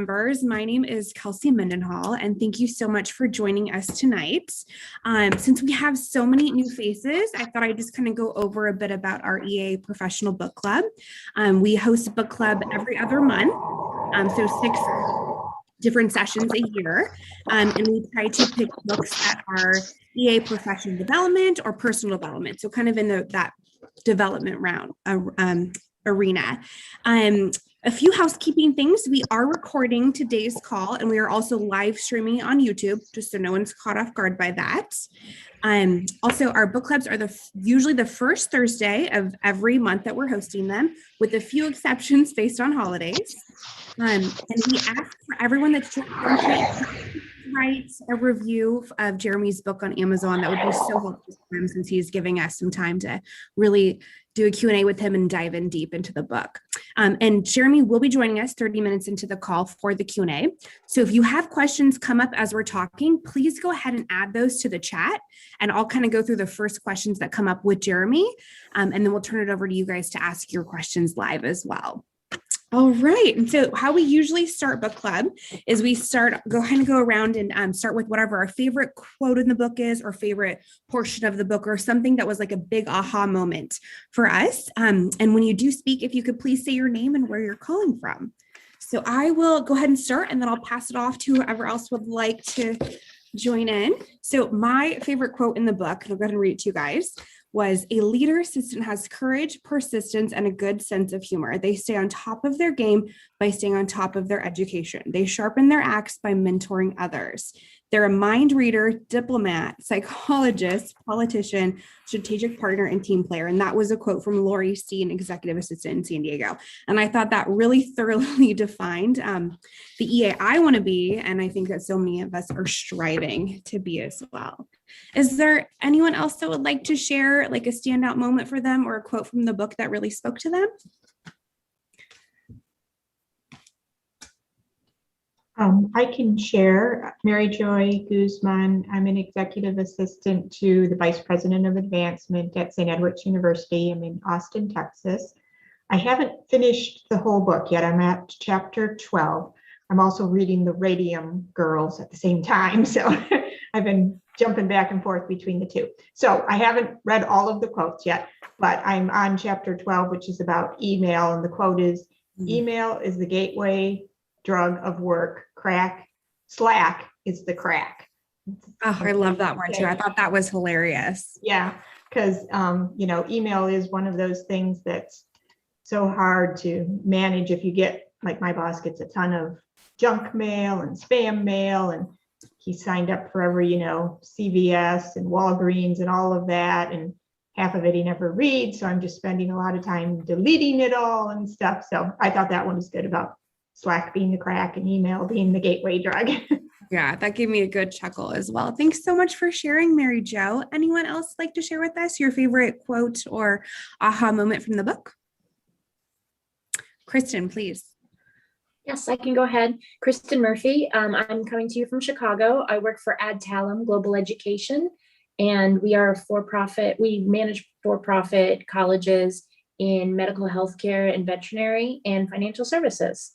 members. My name is Kelsey Mendenhall, and thank you so much for joining us tonight. Since we have so many new faces, I thought I'd just kind of go over a bit about our EA Professional Book Club. We host a book club every other month, so 6 different sessions a year, and we try to pick books that are EA professional development or personal development, so kind of in that development arena. A few housekeeping things. We are recording today's call, and we are also live streaming on YouTube, just so no one's caught off guard by that. Also, our book clubs are usually the first Thursday of every month that we're hosting them, with a few exceptions based on holidays. And we ask for everyone that's write a review of Jeremy's book on Amazon. That would be so helpful for him, since he's giving us some time to really do a Q&A with him and dive in deep into the book. And Jeremy will be joining us 30 minutes into the call for the Q&A. So if you have questions come up as we're talking, please go ahead and add those to the chat, and I'll kind of go through the first questions that come up with Jeremy, and then we'll turn it over to you guys to ask your questions live as well. All right. And so how we usually start book club is we go around and start with whatever our favorite quote in the book is, or favorite portion of the book, or something that was like a big aha moment for us. And when you do speak, if you could please say your name and where you're calling from. So I will go ahead and start, and then I'll pass it off to whoever else would like to join in. So my favorite quote in the book, and I'll go ahead and read it to you guys, was, "A leader assistant has courage, persistence, and a good sense of humor. They stay on top of their game by staying on top of their education. They sharpen their axe by mentoring others. They're a mind reader, diplomat, psychologist, politician, strategic partner, and team player." And that was a quote from Lori C., an executive assistant in San Diego. And I thought that really thoroughly defined the EA I want to be, and I think that so many of us are striving to be as well. Is there anyone else that would like to share like a standout moment for them, or a quote from the book that really spoke to them? I can share. Mary Joy Guzman. I'm an executive assistant to the Vice President of Advancement at St. Edward's University. I'm in Austin, Texas. I haven't finished the whole book yet. I'm at chapter 12. I'm also reading the Radium Girls at the same time, so I've been jumping back and forth between the two. So I haven't read all of the quotes yet, but I'm on chapter 12, which is about email, and the quote is, "Email is the gateway drug of work. Slack is the crack." Oh, I love that one too. I thought that was hilarious. Yeah, because email is one of those things that's so hard to manage. If you get, like, my boss gets a ton of junk mail and spam mail, and he signed up for every, CVS and Walgreens and all of that, and half of it he never reads. So I'm just spending a lot of time deleting it all and stuff. So I thought that one was good, about Slack being the crack and email being the gateway drug. Yeah, that gave me a good chuckle as well. Thanks so much for sharing, Mary Jo. Anyone else like to share with us your favorite quote or aha moment from the book? Kristen, please. Yes, I can go ahead. Kristen Murphy. I'm coming to you from Chicago. I work for Adtalem Global Education, and we are for-profit. We manage for-profit colleges in medical healthcare and veterinary and financial services.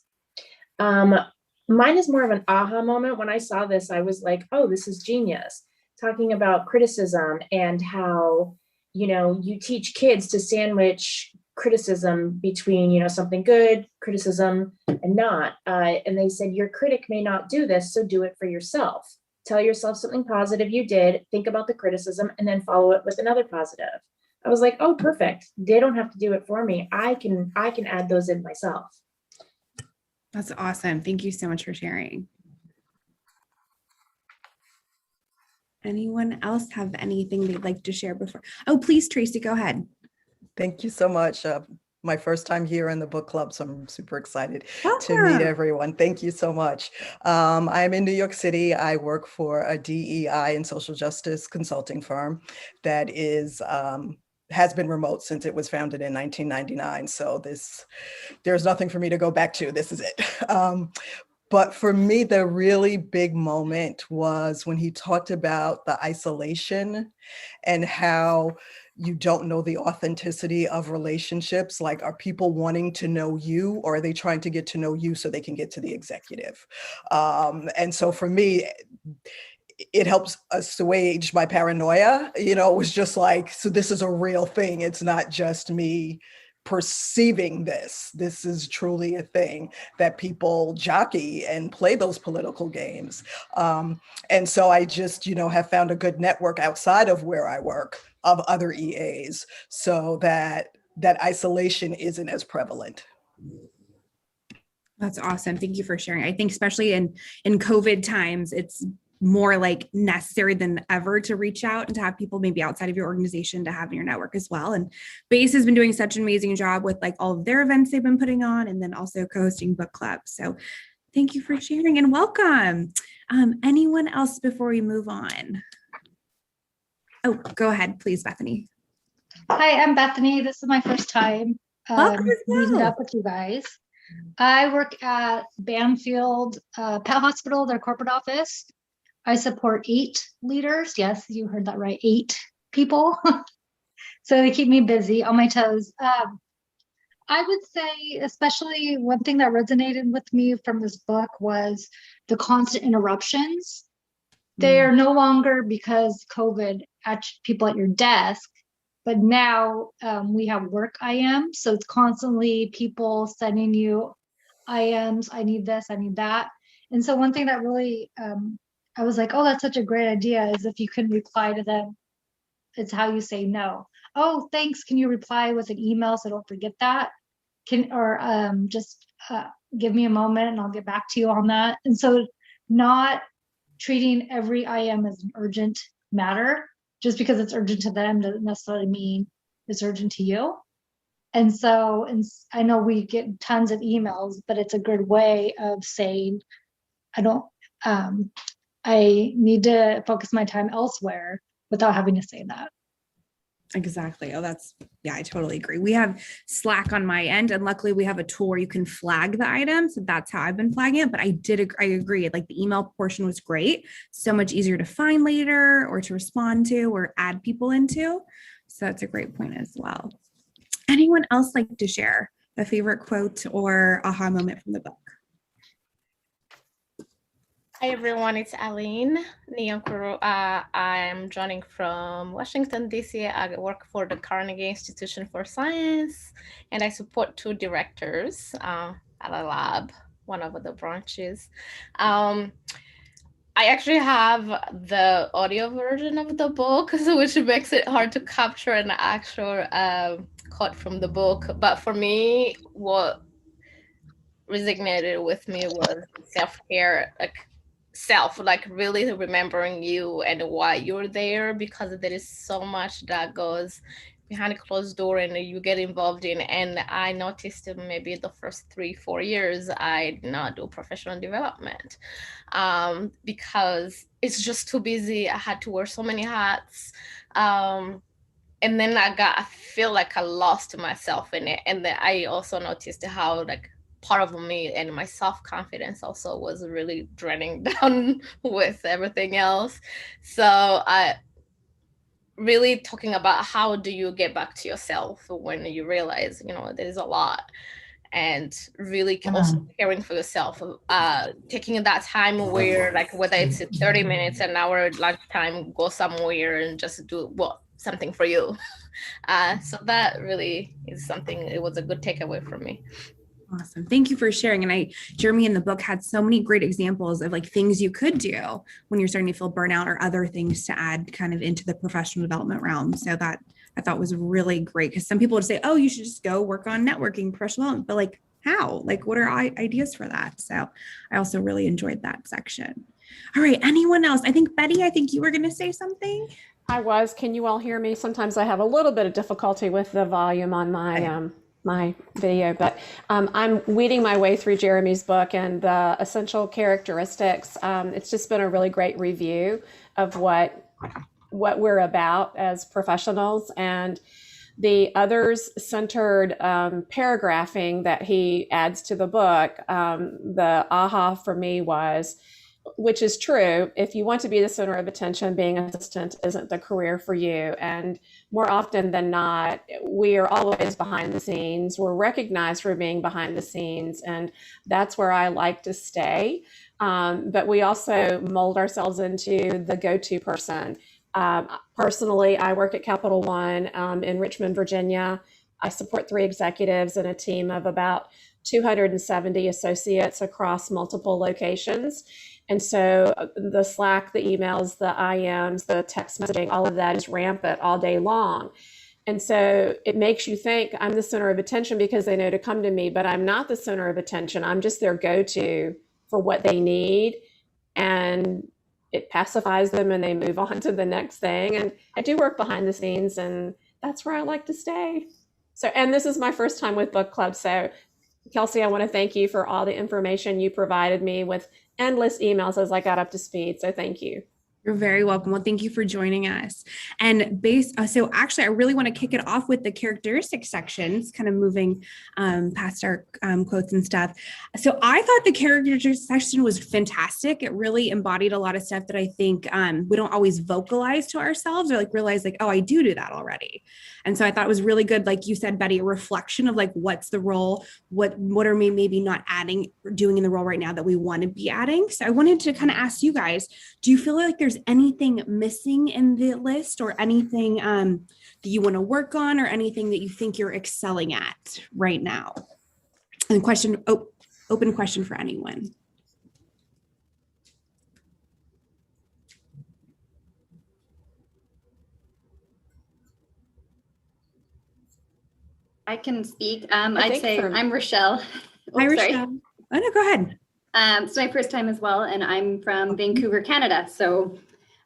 Mine is more of an aha moment. When I saw this, I was like, oh, this is genius. Talking about criticism and how, you teach kids to sandwich criticism between, something good, criticism, and not. And they said, your critic may not do this, so do it for yourself. Tell yourself something positive you did, think about the criticism, and then follow it with another positive. I was like, oh, perfect. They don't have to do it for me. I can add those in myself. That's awesome. Thank you so much for sharing. Anyone else have anything they'd like to share before? Oh, please, Tracy, go ahead. Thank you so much. My first time here in the book club, so I'm super excited to meet everyone. Thank you so much. I'm in New York City. I work for a DEI and social justice consulting firm that has been remote since it was founded in 1999. So there's nothing for me to go back to. This is it. But for me, the really big moment was when he talked about the isolation and how you don't know the authenticity of relationships. Like, are people wanting to know you, or are they trying to get to know you so they can get to the executive? And so for me, it helps assuage my paranoia. It was just like, so this is a real thing. It's not just me perceiving this. This is truly a thing that people jockey and play those political games. And so I just, have found a good network outside of where I work of other EAs, so that isolation isn't as prevalent. That's awesome. Thank you for sharing. I think especially in COVID times, it's more like necessary than ever to reach out and to have people maybe outside of your organization to have in your network as well. And BASE has been doing such an amazing job with like all of their events they've been putting on, and then also co-hosting book clubs. So thank you for sharing and welcome. Anyone else before we move on? Oh, go ahead, please, Bethany. Hi, I'm Bethany. This is my first time meeting up with you guys. I work at Banfield Pet Hospital, their corporate office. I support 8 leaders. Yes, you heard that right, 8 people. So they keep me busy on my toes. I would say, especially one thing that resonated with me from this book was the constant interruptions. They are no longer because COVID at people at your desk, but now we have work IM. So it's constantly people sending you IMs. I need this, I need that. And so one thing that really, I was like, oh, that's such a great idea, is if you can reply to them, it's how you say no. Oh, thanks. Can you reply with an email so I don't forget that? Just give me a moment and I'll get back to you on that. And so not treating every IM as an urgent matter. Just because it's urgent to them doesn't necessarily mean it's urgent to you. And so, I know we get tons of emails, but it's a good way of saying, I need to focus my time elsewhere without having to say that. Exactly. Oh, I totally agree. We have Slack on my end, and luckily we have a tool where you can flag the items. So that's how I've been flagging it. But I agree. Like the email portion was great. So much easier to find later or to respond to or add people into. So that's a great point as well. Anyone else like to share a favorite quote or aha moment from the book? Hi everyone, it's Aline Nyankuru. I'm joining from Washington, D.C. I work for the Carnegie Institution for Science, and I support 2 directors at a lab, one of the branches. I actually have the audio version of the book, which makes it hard to capture an actual quote from the book. But for me, what resonated with me was self-care, like really remembering you and why you're there, because there is so much that goes behind a closed door and you get involved in. And I noticed that maybe the first 3-4 years I did not do professional development because it's just too busy. I had to wear so many hats. And then I feel like I lost myself in it. And then I also noticed how part of me and my self-confidence also was really draining down with everything else. So I really talking about how do you get back to yourself when you realize, there's a lot, and really also caring for yourself, taking that time where whether it's 30 minutes, an hour, lunchtime, go somewhere and just do something for you. So that really is something, it was a good takeaway for me. Awesome. Thank you for sharing. And Jeremy in the book had so many great examples of things you could do when you're starting to feel burnout or other things to add kind of into the professional development realm. So that I thought was really great, because some people would say, oh, you should just go work on networking, professional development, but how? What are ideas for that? So I also really enjoyed that section. All right. Anyone else? Betty, I think you were going to say something. I was. Can you all hear me? Sometimes I have a little bit of difficulty with the volume on my my video, but I'm weeding my way through Jeremy's book and the essential characteristics. It's just been a really great review of what we're about as professionals, and the others centered paragraphing that he adds to the book. The aha for me was which is true. If you want to be the center of attention, being an assistant isn't the career for you. And more often than not, we are always behind the scenes. We're recognized for being behind the scenes, and that's where I like to stay. But we also mold ourselves into the go-to person. Personally, I work at Capital One in Richmond, Virginia. I support 3 executives and a team of about 270 associates across multiple locations. And so the Slack, the emails, the IMs, the text messaging, all of that is rampant all day long. And so it makes you think I'm the center of attention because they know to come to me, but I'm not the center of attention. I'm just their go-to for what they need. And it pacifies them and they move on to the next thing. And I do work behind the scenes, and that's where I like to stay. So, and this is my first time with book club. So Kelsey, I want to thank you for all the information you provided me with endless emails as I got up to speed. So thank you. You're very welcome. Well, thank you for joining us. And so actually, I really want to kick it off with the characteristics sections, kind of moving past our quotes and stuff. So I thought the characteristics section was fantastic. It really embodied a lot of stuff that I think we don't always vocalize to ourselves or like realize like, oh, I do that already. And so I thought it was really good, like you said, Betty, a reflection of like, what's the role, what are we maybe not adding or doing in the role right now that we want to be adding. So I wanted to kind of ask you guys, do you feel like there's anything missing in the list or anything that you want to work on or anything that you think you're excelling at right now? And open question for anyone. I can speak. I'd say I'm Rochelle. Hi, Rochelle. Oh, no, go ahead. It's my first time as well, and I'm from Vancouver, Canada. So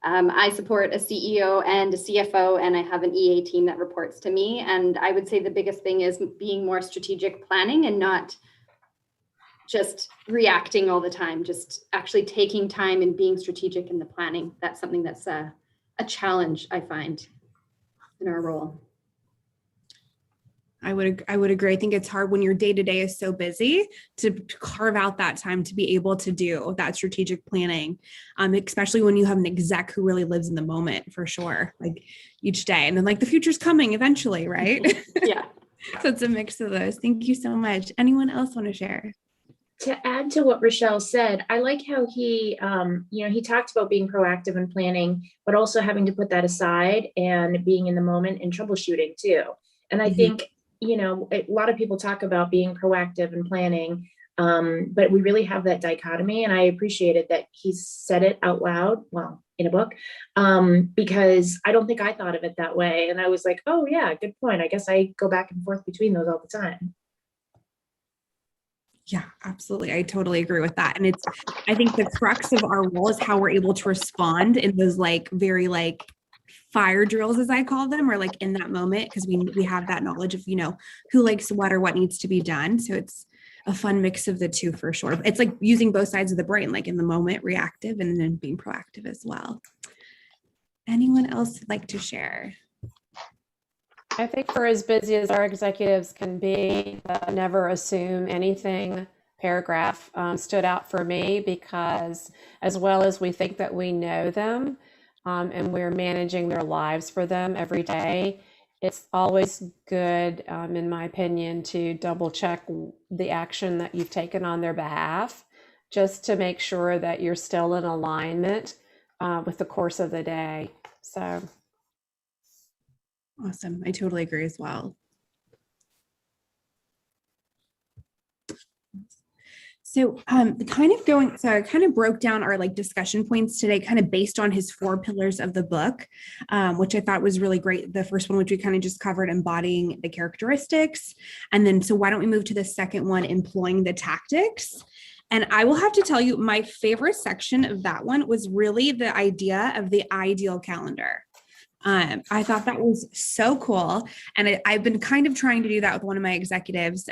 I support a CEO and a CFO, and I have an EA team that reports to me. And I would say the biggest thing is being more strategic planning and not just reacting all the time, just actually taking time and being strategic in the planning. That's something that's a challenge I find in our role. I would agree. I think it's hard when your day-to-day is so busy to carve out that time to be able to do that strategic planning, especially when you have an exec who really lives in the moment, for sure, like each day. And then like the future's coming eventually, right? Yeah. So it's a mix of those. Thank you so much. Anyone else want to share? To add to what Rochelle said, I like how he, he talked about being proactive and planning, but also having to put that aside and being in the moment and troubleshooting too. And I think, a lot of people talk about being proactive and planning, but we really have that dichotomy. And I appreciated that he said it out loud, well, in a book, because I don't think I thought of it that way. And I was like, oh yeah, good point. I guess I go back and forth between those all the time. Yeah, absolutely. I totally agree with that. And I think the crux of our role is how we're able to respond in those like very like fire drills, as I call them, or like in that moment, because we have that knowledge of, who likes what or what needs to be done. So it's a fun mix of the two for sure. It's like using both sides of the brain, like in the moment, reactive, and then being proactive as well. Anyone else like to share? I think for as busy as our executives can be, the never assume anything paragraph stood out for me, because as well as we think that we know them, and we're managing their lives for them every day, it's always good, in my opinion, to double check the action that you've taken on their behalf, just to make sure that you're still in alignment with the course of the day. So. Awesome. I totally agree as well. So I kind of broke down our like discussion points today, kind of based on his 4 pillars of the book, which I thought was really great. The first one, which we kind of just covered, embodying the characteristics. And then, so why don't we move to the second one, employing the tactics? And I will have to tell you, my favorite section of that one was really the idea of the ideal calendar. I thought that was so cool. And I've been kind of trying to do that with one of my executives.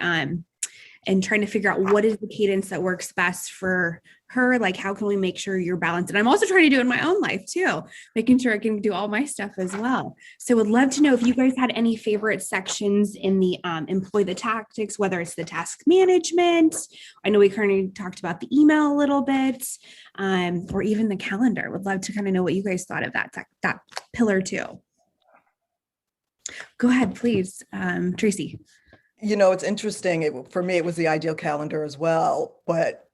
and trying to figure out what is the cadence that works best for her. Like, how can we make sure you're balanced? And I'm also trying to do it in my own life too, making sure I can do all my stuff as well. So would love to know if you guys had any favorite sections in the employ the tactics, whether it's the task management. I know we currently talked about the email a little bit, or even the calendar. Would love to kind of know what you guys thought of that pillar too. Go ahead, please, Tracy. It's interesting. For me, it was the ideal calendar as well. But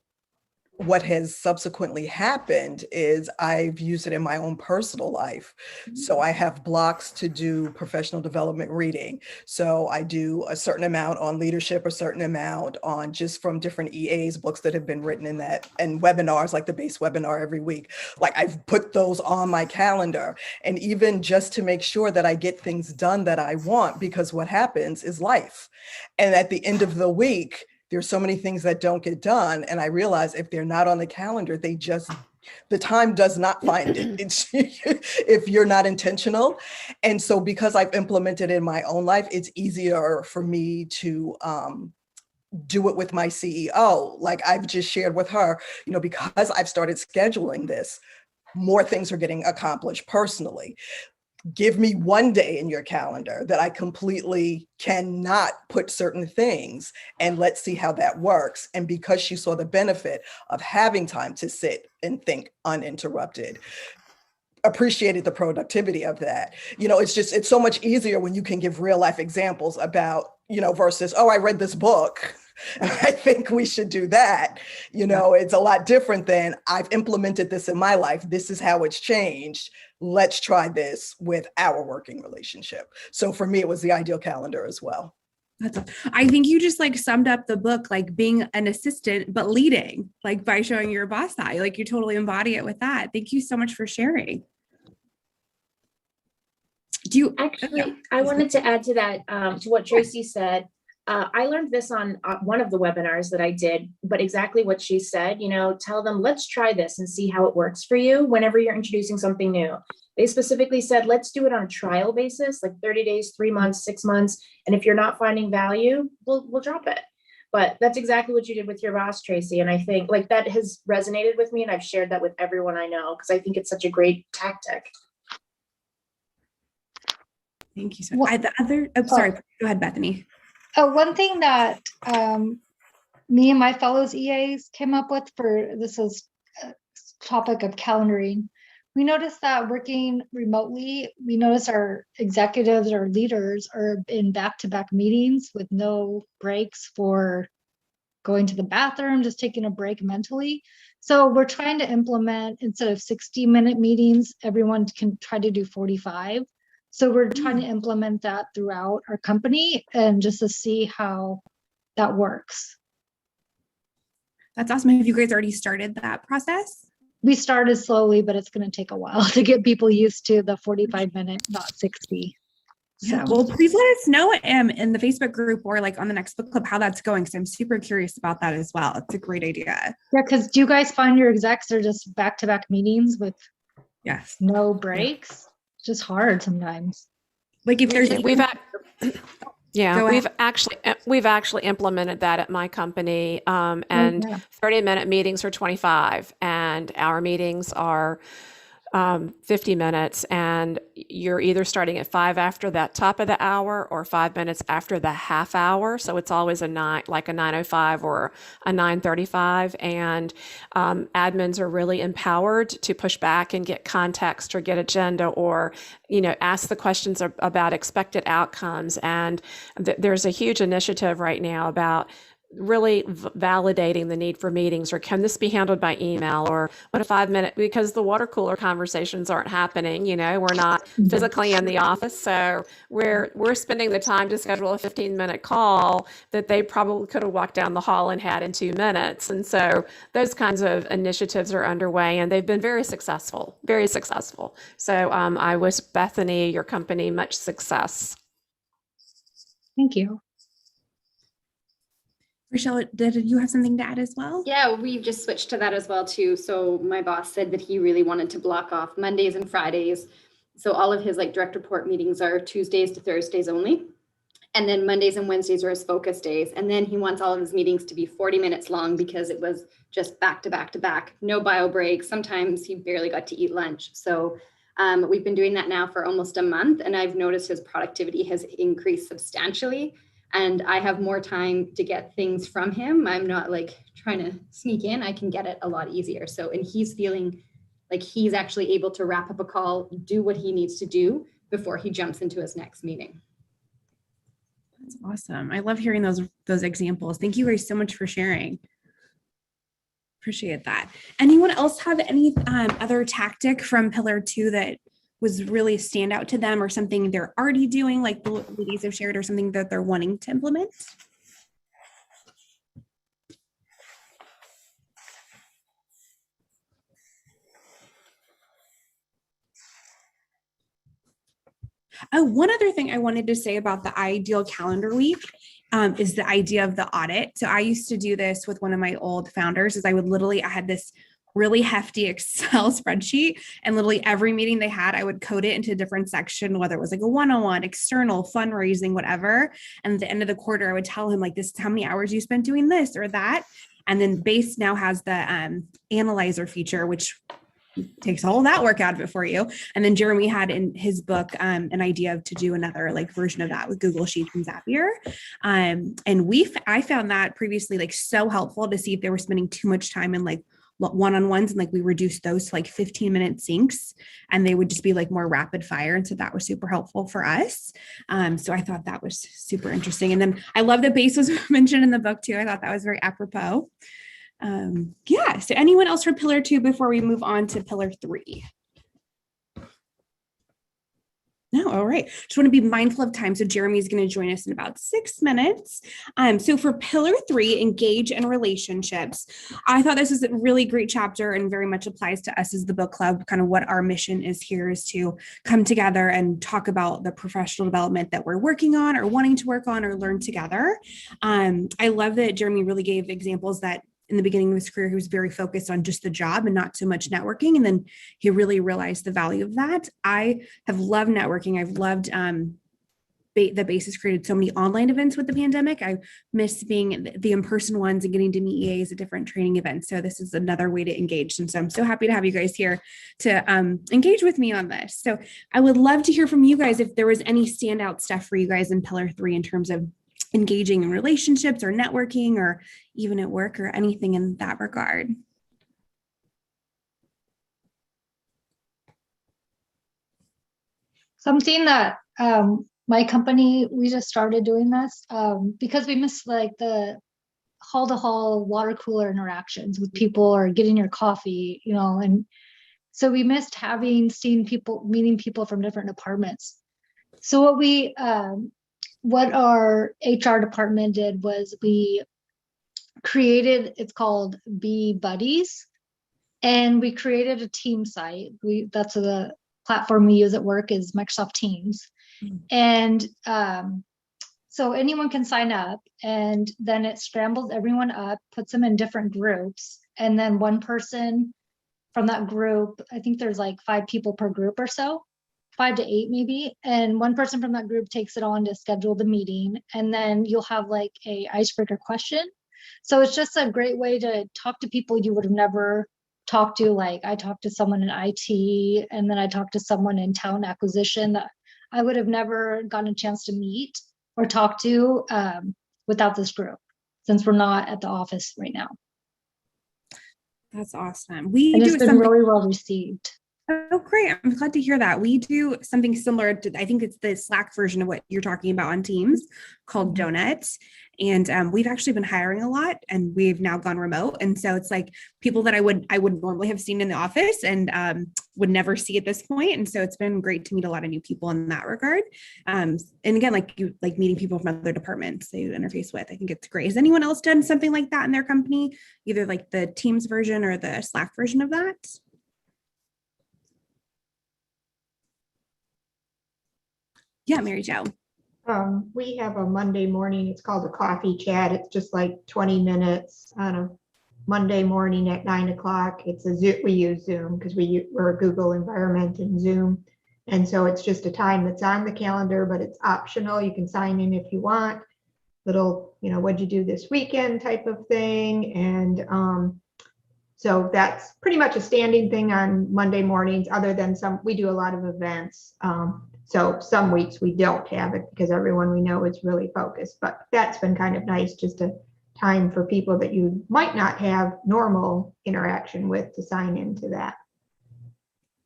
what has subsequently happened is I've used it in my own personal life. So I have blocks to do professional development reading. So I do a certain amount on leadership, a certain amount on just from different EAs, books that have been written in that, and webinars, like the base webinar every week. Like, I've put those on my calendar, and even just to make sure that I get things done that I want, because what happens is life. And at the end of the week, there's so many things that don't get done. And I realize if they're not on the calendar, the time does not find it. It's if you're not intentional. And so because I've implemented it in my own life, it's easier for me to do it with my CEO. Like I've just shared with her, because I've started scheduling this, more things are getting accomplished personally. Give me one day in your calendar that I completely cannot put certain things, and let's see how that works. And because she saw the benefit of having time to sit and think uninterrupted, appreciated the productivity of that. It's so much easier when you can give real life examples about, versus, oh, I read this book and I think we should do that. It's a lot different than I've implemented this in my life. This is how it's changed. Let's try this with our working relationship. So for me, it was the ideal calendar as well. I think you just summed up the book, being an assistant, but leading, by showing your boss that, you totally embody it with that. Thank you so much for sharing. I wanted to add to that, to what Tracy said. I learned this on one of the webinars that I did, but exactly what she said, tell them, let's try this and see how it works for you whenever you're introducing something new. They specifically said, let's do it on a trial basis, like 30 days, 3 months, 6 months. And if you're not finding value, we'll drop it. But that's exactly what you did with your boss, Tracy. And I think that has resonated with me, and I've shared that with everyone I know, because I think it's such a great tactic. Thank you so much. Sorry, go ahead, Bethany. One thing that me and my fellows EAs came up with this is a topic of calendaring. We noticed that working remotely, we notice our executives or leaders are in back-to-back meetings with no breaks for going to the bathroom, just taking a break mentally. So we're trying to implement, instead of 60-minute meetings, everyone can try to do 45. So we're trying to implement that throughout our company, and just to see how that works. That's awesome. Have you guys already started that process? We started slowly, but it's going to take a while to get people used to the 45-minute, not 60. Yeah, well, please let us know in the Facebook group or on the next book club how that's going, because I'm super curious about that as well. It's a great idea. Yeah, because do you guys find your execs are just back-to-back meetings with no breaks? It's just hard sometimes. If there's we've actually implemented that at my company, and 30-minute meetings are 25, and our meetings are 50 minutes, and you're either starting at 5 after that top of the hour or 5 minutes after the half hour. So it's always a 9:05 or a 9:35, and admins are really empowered to push back and get context or get agenda or ask the questions about expected outcomes. And there's a huge initiative right now about really validating the need for meetings, or can this be handled by email, or what a 5-minute, because the water cooler conversations aren't happening, we're not physically in the office. So we're spending the time to schedule a 15-minute call that they probably could have walked down the hall and had in 2 minutes. And so those kinds of initiatives are underway, and they've been very successful, very successful. So I wish Bethany, your company, much success. Thank you. Rochelle, did you have something to add as well? Yeah, we've just switched to that as well too. So my boss said that he really wanted to block off Mondays and Fridays. So all of his direct report meetings are Tuesdays to Thursdays only. And then Mondays and Wednesdays are his focus days. And then he wants all of his meetings to be 40 minutes long because it was just back to back to back, no bio breaks. Sometimes he barely got to eat lunch. So we've been doing that now for almost a month, and I've noticed his productivity has increased substantially. And I have more time to get things from him. I'm not like trying to sneak in. I can get it a lot easier. So, and he's feeling like he's actually able to wrap up a call, do what he needs to do before he jumps into his next meeting. That's awesome. I love hearing those examples. Thank you guys so much for sharing. Appreciate that. Anyone else have any other tactic from Pillar 2 that was really stand out to them, or something they're already doing, like the ladies have shared, or something that they're wanting to implement? One other thing I wanted to say about the ideal calendar week is the idea of the audit. So I used to do this with one of my old founders, is I had this really hefty Excel spreadsheet, and literally every meeting they had, I would code it into a different section, whether it was like a one-on-one, external, fundraising, whatever. And at the end of the quarter, I would tell him like, this is how many hours you spent doing this or that. And then Base now has the analyzer feature, which takes all that work out of it for you. And then Jeremy had in his book an idea to do another like version of that with Google Sheets and Zapier. And I found that previously like so helpful to see if they were spending too much time in like one-on-ones, and like we reduced those to like 15-minute syncs, and they would just be like more rapid fire. And so that was super helpful for us. So I thought that was super interesting. And then I love that Base was mentioned in the book too. I thought that was very apropos. Yeah. So anyone else for Pillar 2 before we move on to Pillar 3? No, all right. Just want to be mindful of time. So Jeremy's going to join us in about 6 minutes. So for Pillar 3, engage in relationships, I thought this was a really great chapter and very much applies to us as the book club. Kind of what our mission is here is to come together and talk about the professional development that we're working on or wanting to work on or learn together. I love that Jeremy really gave examples that in the beginning of his career, he was very focused on just the job and not so much networking. And then he really realized the value of that. I have loved networking. I've loved the Base has created so many online events with the pandemic. I miss being the in-person ones and getting to meet EAs at different training events. So this is another way to engage. And so I'm so happy to have you guys here to engage with me on this. So I would love to hear from you guys if there was any standout stuff for you guys in Pillar 3 in terms of engaging in relationships or networking or even at work or anything in that regard. Something that my company, we just started doing this because we miss like the hall-to-hall water cooler interactions with people or getting your coffee, you know, and so we missed meeting people from different departments. So what our HR department did was we created, it's called Be Buddies, and we created a team site. That's the platform we use at work is Microsoft Teams. And so anyone can sign up, and then it scrambles everyone up, puts them in different groups. And then one person from that group, I think there's like 5 people per group or so, 5 to 8 maybe. And one person from that group takes it on to schedule the meeting. And then you'll have like a icebreaker question. So it's just a great way to talk to people you would have never talked to. Like I talked to someone in IT, and then I talked to someone in talent acquisition that I would have never gotten a chance to meet or talk to without this group, since we're not at the office right now. That's awesome. It's been really well received. Oh, great. I'm glad to hear that. We do something similar to, I think it's the Slack version of what you're talking about on Teams called Donuts. And we've actually been hiring a lot, and we've now gone remote. And so it's like people that I would normally have seen in the office and would never see at this point. And so it's been great to meet a lot of new people in that regard. And again, like meeting people from other departments that you interface with. I think it's great. Has anyone else done something like that in their company? Either like the Teams version or the Slack version of that? Yeah, Mary Jo. We have a Monday morning, it's called a coffee chat. It's just like 20 minutes on a Monday morning at 9 o'clock. It's a Zoom, we use Zoom because we're a Google environment in Zoom. And so it's just a time that's on the calendar, but it's optional. You can sign in if you want. Little, what'd you do this weekend type of thing. And so that's pretty much a standing thing on Monday mornings, other than we do a lot of events. So some weeks we don't have it because everyone we know is really focused, but that's been kind of nice, just a time for people that you might not have normal interaction with to sign into that.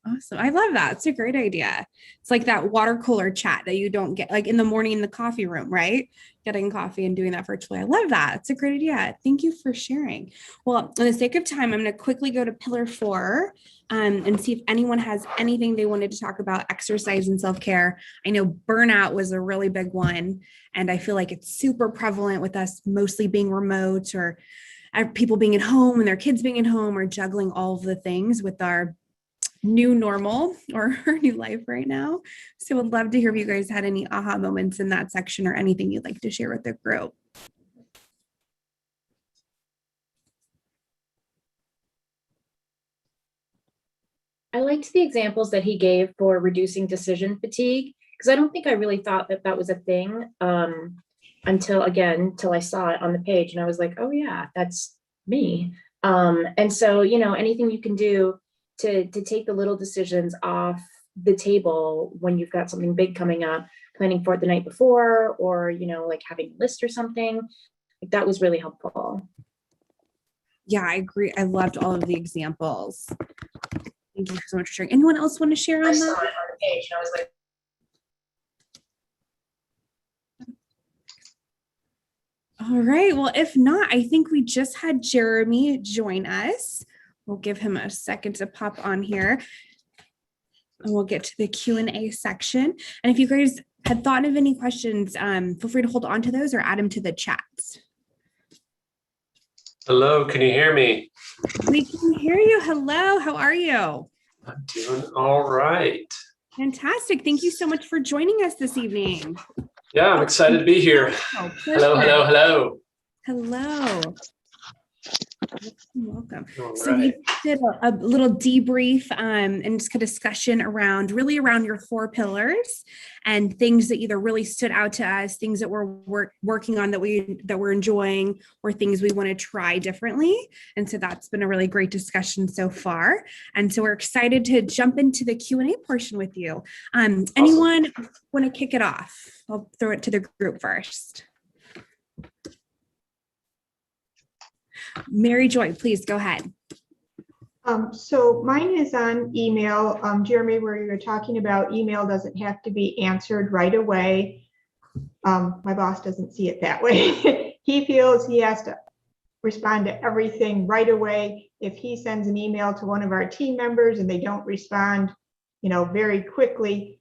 Awesome. I love that. It's a great idea. It's like that water cooler chat that you don't get like in the morning in the coffee room, right? Getting coffee and doing that virtually. I love that. It's a great idea. Thank you for sharing. Well, for the sake of time, I'm going to quickly go to pillar 4 and see if anyone has anything they wanted to talk about exercise and self-care. I know burnout was a really big one, and I feel like it's super prevalent with us mostly being remote, or people being at home and their kids being at home, or juggling all of the things with our new normal or her new life right now. So I'd love to hear if you guys had any aha moments in that section or anything you'd like to share with the group. I liked the examples that he gave for reducing decision fatigue, because I don't think I really thought that that was a thing until I saw it on the page, and I was like, oh yeah, that's me. And so, anything you can do to take the little decisions off the table when you've got something big coming up, planning for it the night before, or, like having a list or something, like that was really helpful. Yeah, I agree. I loved all of the examples. Thank you so much for sharing. Anyone else want to share on that? I saw it on the page and I was like, all right. Well, if not, I think we just had Jeremy join us. We'll give him a second to pop on here, and we'll get to the Q&A section. And if you guys had thought of any questions, feel free to hold on to those or add them to the chat. Hello, can you hear me? We can hear you. Hello, how are you? I'm doing all right. Fantastic. Thank you so much for joining us this evening. Yeah, I'm excited to be here. Oh, hello. Hello. Welcome. All So right. we did a little debrief and just a discussion around your 4 pillars and things that either really stood out to us, things that we're working on that we're enjoying, or things we want to try differently. And so that's been a really great discussion so far. And so we're excited to jump into the Q&A portion with you. Anyone want to kick it off? I'll throw it to the group first. Mary Joy, please go ahead. So mine is on email. Jeremy, where you're talking about email doesn't have to be answered right away. My boss doesn't see it that way. He feels he has to respond to everything right away. If he sends an email to one of our team members and they don't respond, very quickly,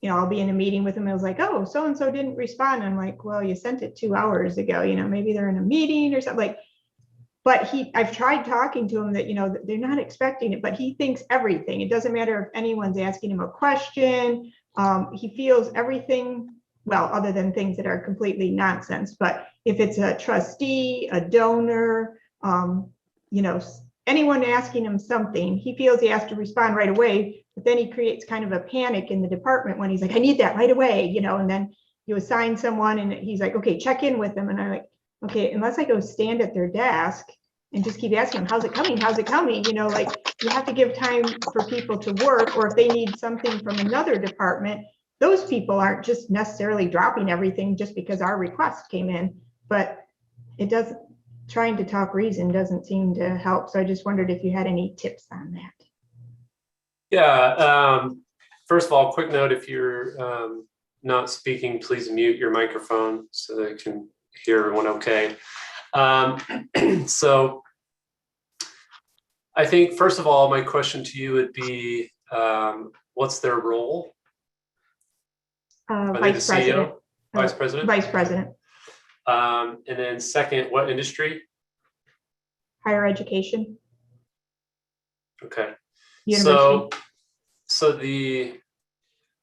I'll be in a meeting with him. I was like, oh, so-and-so didn't respond. I'm like, well, you sent it 2 hours ago, maybe they're in a meeting or something. But I've tried talking to him that, they're not expecting it, but he thinks everything. It doesn't matter if anyone's asking him a question. He feels everything, well, other than things that are completely nonsense. But if it's a trustee, a donor, anyone asking him something, he feels he has to respond right away. But then he creates kind of a panic in the department when he's like, I need that right away, and then you assign someone and he's like, okay, check in with them. And I'm like, okay, unless I go stand at their desk and just keep asking them, how's it coming? How's it coming? You have to give time for people to work, or if they need something from another department, those people aren't just necessarily dropping everything just because our request came in, but trying to talk reason doesn't seem to help. So I just wondered if you had any tips on that. Yeah, first of all, quick note, if you're not speaking, please mute your microphone so that I can hear everyone okay. So I think, first of all, my question to you would be, what's their role? Vice President. Vice President? Vice President. And then second, what industry? Higher education. Okay. University.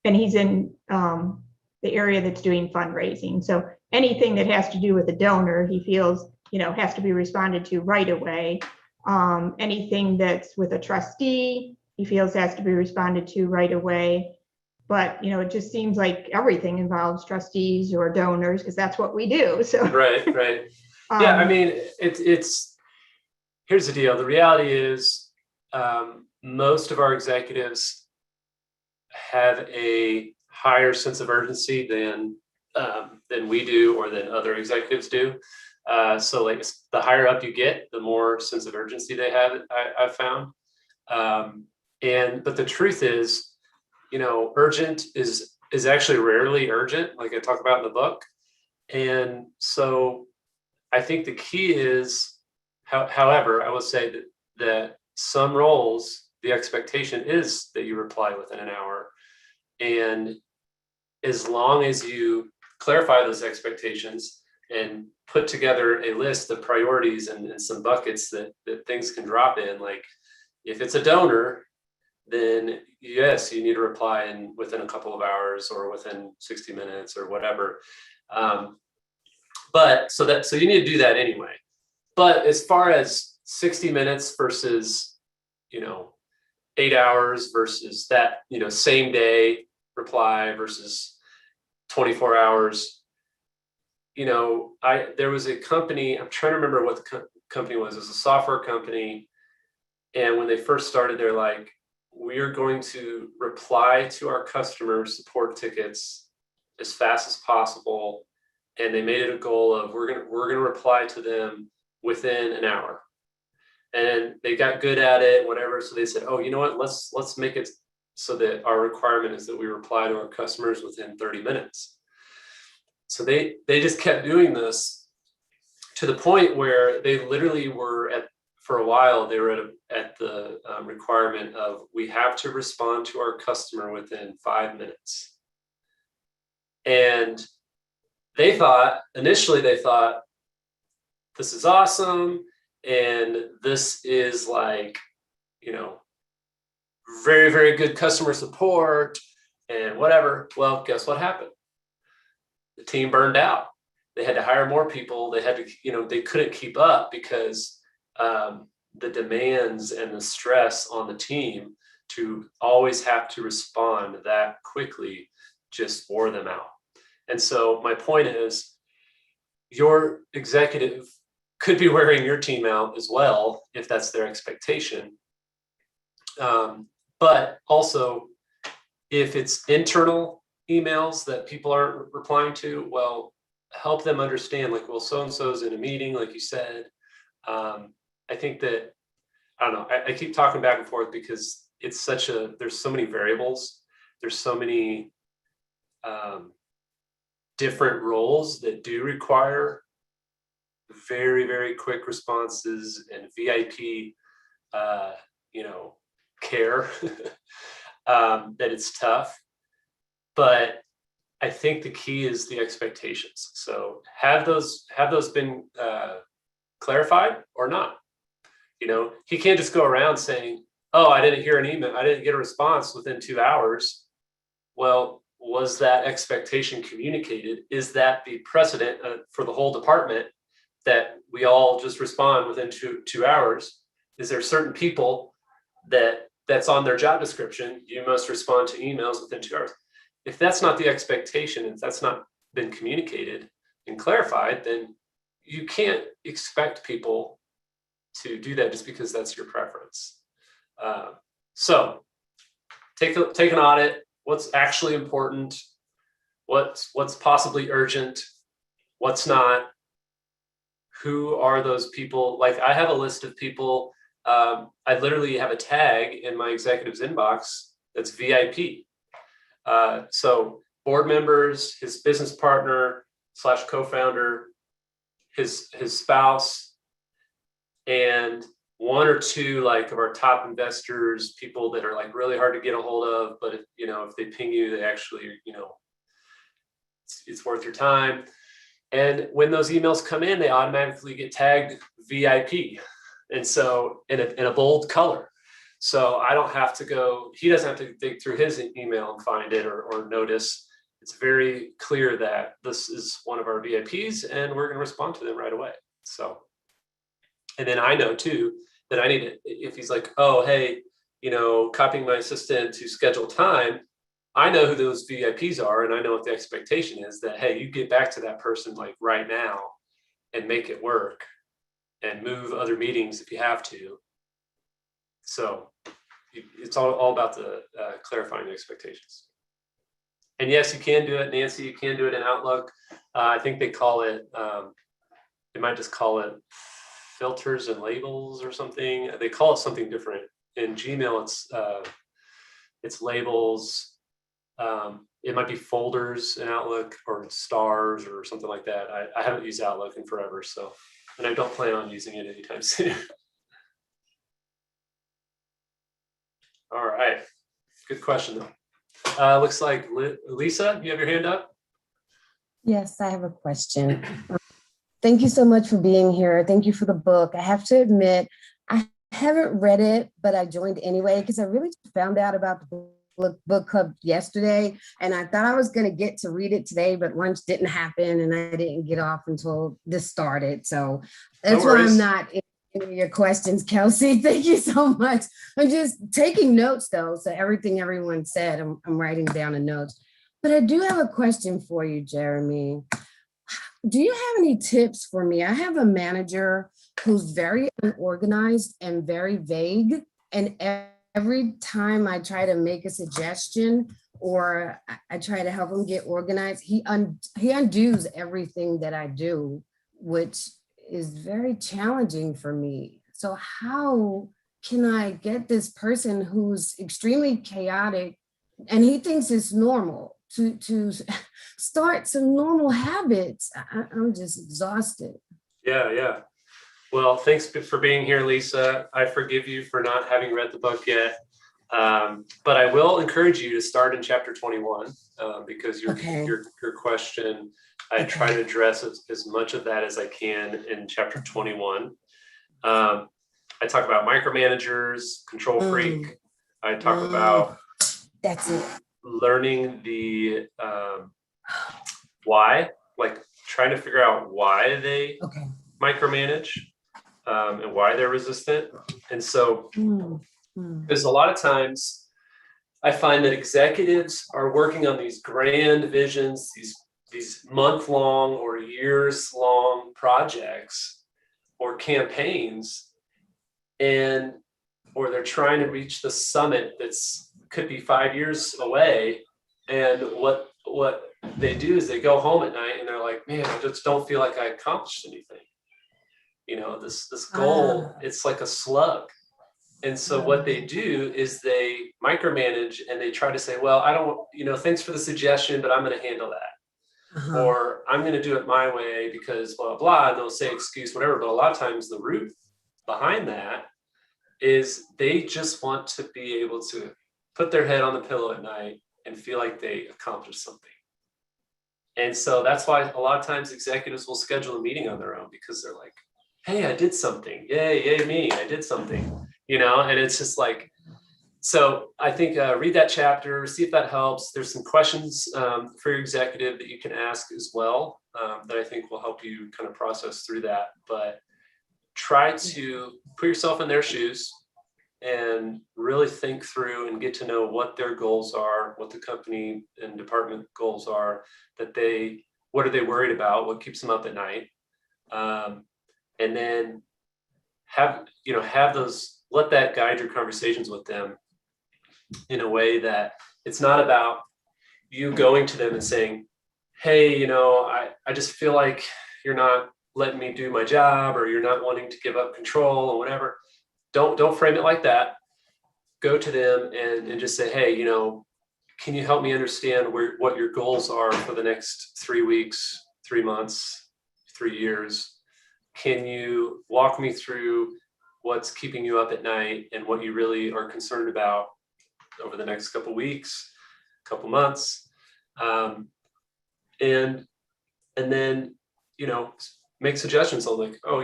And he's in the area that's doing fundraising. So anything that has to do with a donor, he feels, has to be responded to right away. Anything that's with a trustee, he feels has to be responded to right away. But, it just seems like everything involves trustees or donors because that's what we do. So Right. Yeah, I mean, it's here's the deal. The reality is most of our executives have a higher sense of urgency than we do or than other executives do. So like the higher up you get, the more sense of urgency they have, I've found. But the truth is, urgent is actually rarely urgent, like I talk about in the book. And so I think the key is, however, I will say that some roles, the expectation is that you reply within an hour. And as long as you clarify those expectations and put together a list of priorities and some buckets that things can drop in, like if it's a donor, then yes, you need to reply within a couple of hours or within 60 minutes or whatever. So you need to do that anyway. But as far as 60 minutes versus, 8 hours versus that, same day reply versus 24 hours, there was a company, I'm trying to remember what the company was. It was a software company. And when they first started, they're like, we're going to reply to our customer support tickets as fast as possible. And they made it a goal of we're gonna reply to them within an hour. And they got good at it, whatever. So they said, oh, you know what? Let's make it so that our requirement is that we reply to our customers within 30 minutes. So they just kept doing this to the point where they literally were for a while, they were at the requirement of we have to respond to our customer within 5 minutes. And initially they thought, this is awesome. And this is like, very, very good customer support and whatever. Well, guess what happened? The team burned out. They had to hire more people. They had to, they couldn't keep up because the demands and the stress on the team to always have to respond that quickly just wore them out. And so my point is, your executive could be wearing your team out as well, if that's their expectation. But also, if it's internal emails that people aren't replying to, well, help them understand, like, well, so-and-so's in a meeting, like you said. I think that, I don't know, I keep talking back and forth because there's so many variables. There's so many different roles that do require very, very quick responses and VIP, care, that it's tough. But I think the key is the expectations. So have those been clarified or not? He can't just go around saying, oh, I didn't hear an email, I didn't get a response within 2 hours. Well, was that expectation communicated? Is that the precedent for the whole department that we all just respond within two hours? Is there certain people that's on their job description, you must respond to emails within 2 hours? If that's not the expectation, if that's not been communicated and clarified, then you can't expect people to do that just because that's your preference. So take an audit. What's actually important? What's possibly urgent? What's not? Who are those people? Like, I have a list of people. I literally have a tag in my executive's inbox that's VIP. So board members, his business partner / co-founder, his spouse, and one or two of our top investors, people that are really hard to get a hold of, but if they ping you, they actually, it's worth your time. And when those emails come in, they automatically get tagged VIP. And so in a bold color. So I don't have to he doesn't have to dig through his email and find it or notice. It's very clear that this is one of our VIPs and we're going to respond to them right away. So, and then I know too, that I need to, if he's like, oh, hey, copying my assistant to schedule time, I know who those VIPs are, and I know what the expectation is that, hey, you get back to that person like right now and make it work and move other meetings if you have to. So it's all about the clarifying the expectations. And yes, you can do it, Nancy, you can do it in Outlook. I think they call it, they might just call it filters and labels or something. They call it something different. In Gmail, it's labels. It might be folders in Outlook or stars or something like that. I haven't used Outlook in forever, so, and I don't plan on using it anytime soon. All right, good question though. Looks like Lisa, you have your hand up? Yes, I have a question. Thank you so much for being here. Thank you for the book. I have to admit, I haven't read it, but I joined anyway because I really found out about the book club yesterday, and I thought I was going to get to read it today, but lunch didn't happen, and I didn't get off until this started. So that's why I'm not answering your questions, Kelsey. Thank you so much. I'm just taking notes though, so everything everyone said, I'm writing down in notes. But I do have a question for you, Jeremy. Do you have any tips for me? I have a manager who's very unorganized and very vague. And every time I try to make a suggestion or I try to help him get organized, he undoes everything that I do, which is very challenging for me. So how can I get this person who's extremely chaotic and he thinks it's normal to start some normal habits? I'm just exhausted. Yeah. Well, thanks for being here, Lisa. I forgive you for not having read the book yet. But I will encourage you to start in chapter 21 because your question, I try to address as much of that as I can in chapter 21. I talk about micromanagers, control freak. I talk about that's it. Learning the why, like trying to figure out why they micromanage and why they're resistant. And so there's a lot of times I find that executives are working on these grand visions, these month-long or years-long projects or campaigns, or they're trying to reach the summit could be 5 years away. And what they do is they go home at night and they're like, man, I just don't feel like I accomplished anything. You know, this goal, it's like a slug. And so what they do is they micromanage and they try to say, well, I don't, thanks for the suggestion, but I'm going to handle that. Or I'm going to do it my way because blah, blah, and they'll say excuse, whatever. But a lot of times the root behind that is they just want to be able to put their head on the pillow at night and feel like they accomplished something. And so that's why a lot of times executives will schedule a meeting on their own because they're like, hey, I did something. Yay me, I did something, and it's just like, so I think read that chapter, see if that helps. There's some questions for your executive that you can ask as well that I think will help you kind of process through that. But try to put yourself in their shoes and really think through and get to know what their goals are, what the company and department goals are, what are they worried about, what keeps them up at night. And then have those, let that guide your conversations with them in a way that it's not about you going to them and saying, hey, I just feel like you're not letting me do my job, or you're not wanting to give up control or whatever. Don't frame it like that. Go to them and just say, hey, can you help me understand what your goals are for the next 3 weeks, 3 months, 3 years? Can you walk me through what's keeping you up at night and what you really are concerned about over the next couple weeks, couple months? And then, make suggestions on like, oh,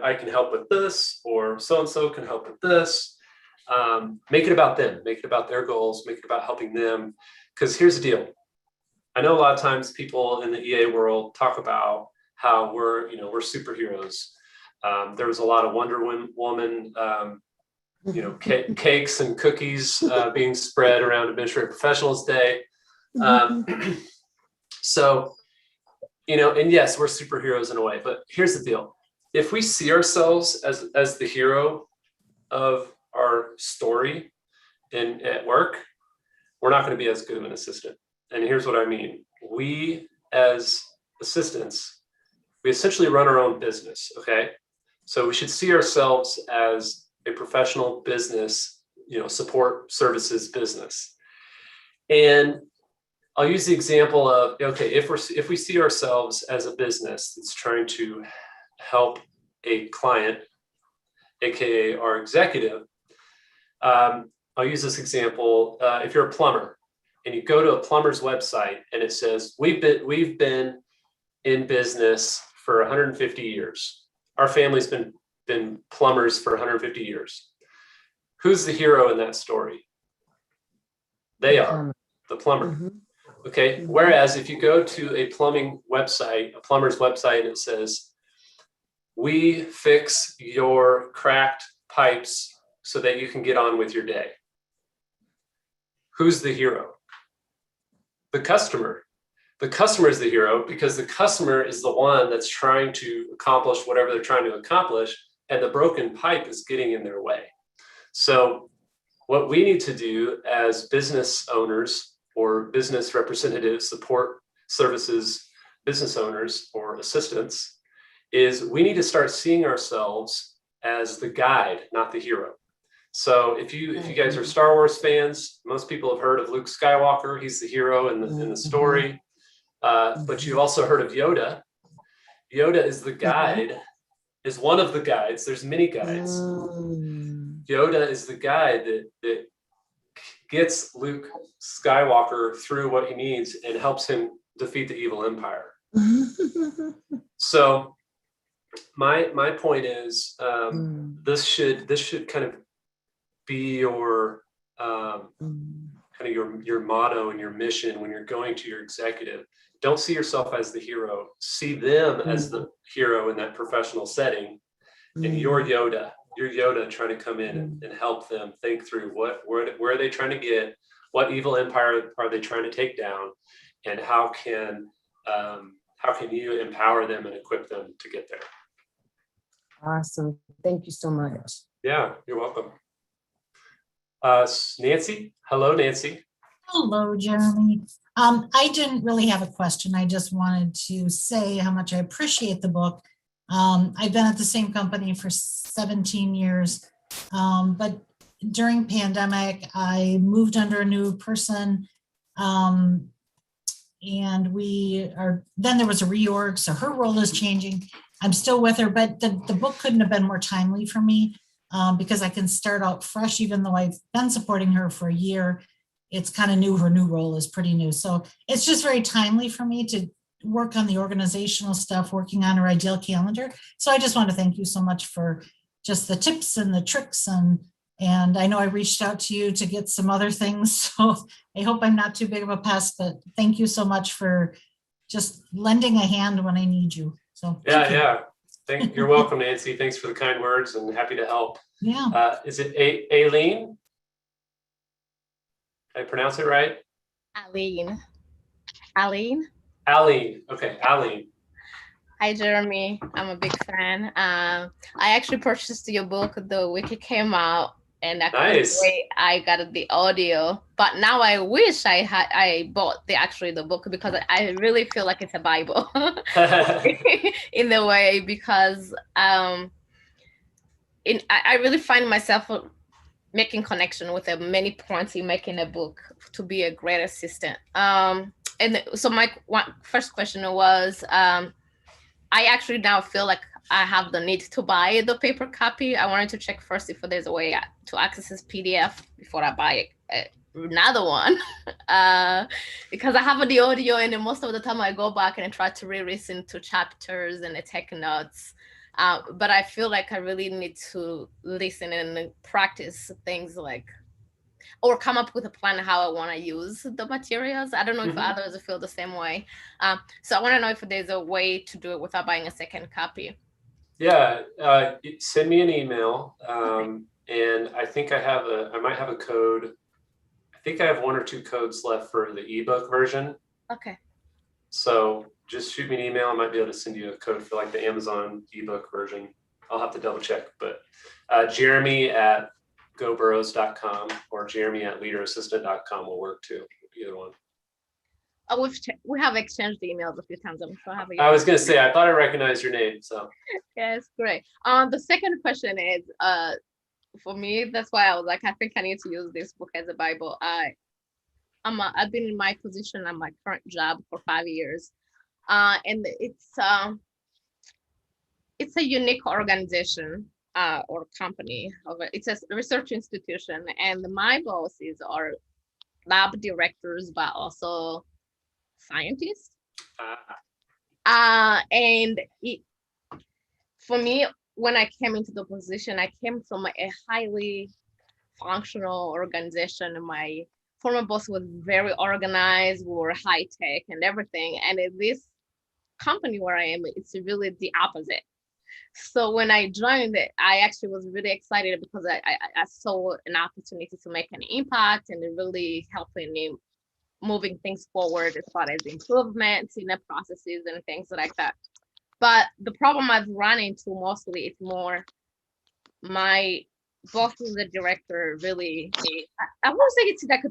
I can help with this, or so-and-so can help with this. Make it about them, make it about their goals, make it about helping them. Because here's the deal. I know a lot of times people in the EA world talk about how we're superheroes. There was a lot of Wonder Woman cakes and cookies being spread around Administrative Professionals Day. So, and yes, we're superheroes in a way, but here's the deal. If we see ourselves as the hero of our story at work, we're not going to be as good of an assistant. And here's what I mean. We, as assistants, we essentially run our own business, okay? So we should see ourselves as a professional business, support services business. And I'll use the example of, okay, if we see ourselves as a business that's trying to help a client, AKA our executive, I'll use this example. If you're a plumber and you go to a plumber's website and it says, we've been in business for 150 years. Our family's been plumbers for 150 years. Who's the hero in that story? They are, the plumber. Okay. Whereas if you go to a plumber's website, and it says, we fix your cracked pipes so that you can get on with your day. Who's the hero? The customer. The customer is the hero because the customer is the one that's trying to accomplish whatever they're trying to accomplish, and the broken pipe is getting in their way. So what we need to do as business owners or business representatives, support services, business owners or assistants, is we need to start seeing ourselves as the guide, not the hero. So if you guys are Star Wars fans, most people have heard of Luke Skywalker. He's the hero in the story. But you've also heard of Yoda. Yoda is the guide, is one of the guides. There's many guides. Yoda is the guide that gets Luke Skywalker through what he needs and helps him defeat the evil empire. So my point is, this should kind of be your your motto and your mission when you're going to your executive. Don't see yourself as the hero. See them as the hero in that professional setting, and you're Yoda. You're Yoda trying to come in and help them think through where are they trying to get, what evil empire are they trying to take down, and how can you empower them and equip them to get there. Awesome. Thank you so much. Yeah, you're welcome. Nancy. Hello, Nancy. Hello, Jeremy. I didn't really have a question. I just wanted to say how much I appreciate the book. I've been at the same company for 17 years, but during pandemic, I moved under a new person, and then there was a reorg, so her role is changing. I'm still with her, but the book couldn't have been more timely for me, because I can start out fresh, even though I've been supporting her for a year. It's kind of new. Her new role is pretty new. So it's just very timely for me to work on the organizational stuff, working on her ideal calendar. So I just want to thank you so much for just the tips and the tricks. And I know I reached out to you to get some other things. So I hope I'm not too big of a pest, but thank you so much for just lending a hand when I need you. So yeah. You're welcome, Nancy. Thanks for the kind words and happy to help. Yeah. Is it Aileen? Did I pronounce it right? Aline. Okay, Aline. Hi, Jeremy. I'm a big fan. I actually purchased your book the week it came out, and I couldn't wait. I got the audio, but now I wish I bought the book, because I really feel like it's a Bible in a way, because I really find myself making connection with the many points you make in a book to be a great assistant. And so my first question was, I actually now feel like I have the need to buy the paper copy. I wanted to check first if there's a way to access this PDF before I buy another one, because I have the audio, and then most of the time I go back and I try to re-listen to chapters and I take notes. But I feel like I really need to listen and practice things or come up with a plan how I want to use the materials. I don't know if others feel the same way. So I want to know if there's a way to do it without buying a second copy. Yeah, send me an email, and I think I might have a code. I think I have 1 or 2 codes left for the ebook version. Okay. So just shoot me an email. I might be able to send you a code for like the Amazon ebook version. I'll have to double check, but Jeremy at goburrows.com or Jeremy at leaderassistant.com will work too. Either one. Oh, we have exchanged emails a few times. I'm sure I was going to say, I thought I recognized your name. So yes, great. The second question is, for me, that's why I was like, I think I need to use this book as a Bible. I've been in my position at my current job for 5 years, and it's a unique organization or company. It's a research institution, and my bosses are lab directors, but also scientists. For me, when I came into the position, I came from a highly functional organization, and my former boss was very organized, we were high tech and everything. And in this company where I am, it's really the opposite. So when I joined it, I actually was really excited because I saw an opportunity to make an impact and really helping me moving things forward as far as improvements in the processes and things like that. But the problem I've run into mostly is more my boss is the director really, I won't say it's like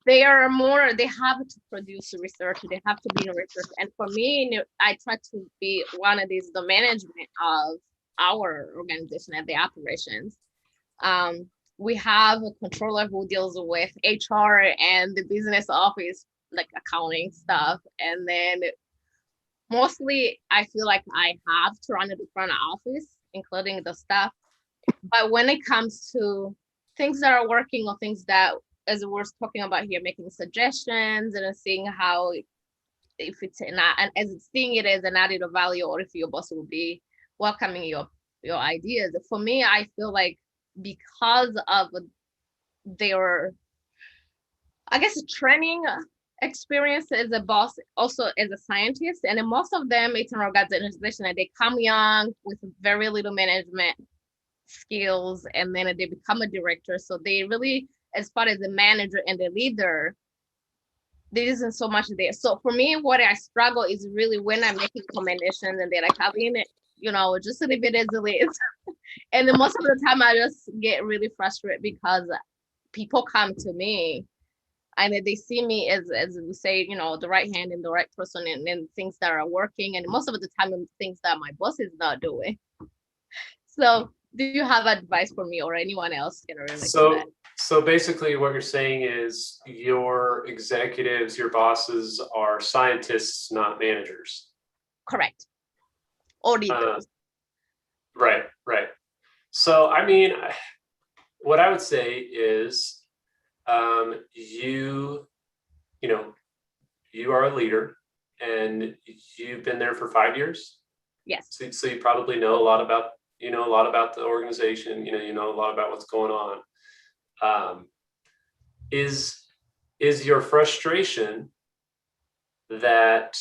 they have to produce research, they have to be in research. And for me, I try to be one of these, the management of our organization and the operations. We have a controller who deals with HR and the business office, like accounting stuff. And then mostly I feel like I have to run the front office, including the staff. But when it comes to things that are working or things that, as we're talking about here, making suggestions and seeing how, if it's not, and as seeing it as an added value, or if your boss will be welcoming your ideas. For me, I feel like because of their, I guess, training experience as a boss, also as a scientist, and then most of them, it's an organization that they come young with very little management skills, and then they become a director. So they really, as far as the manager and the leader, there isn't so much there. So for me, what I struggle is really when I'm making recommendations and they're like, Aline, just a little bit as it is. And then most of the time I just get really frustrated because people come to me and they see me as we say, the right hand and the right person, and then things that are working. And most of the time, things that my boss is not doing. So do you have advice for me or anyone else can relate to that? So basically what you're saying is your executives, your bosses are scientists, not managers. Correct. Auditors. Right. So, I mean, what I would say is you are a leader and you've been there for 5 years. Yes. So you probably know a lot about the organization, you know a lot about what's going on. Is your frustration that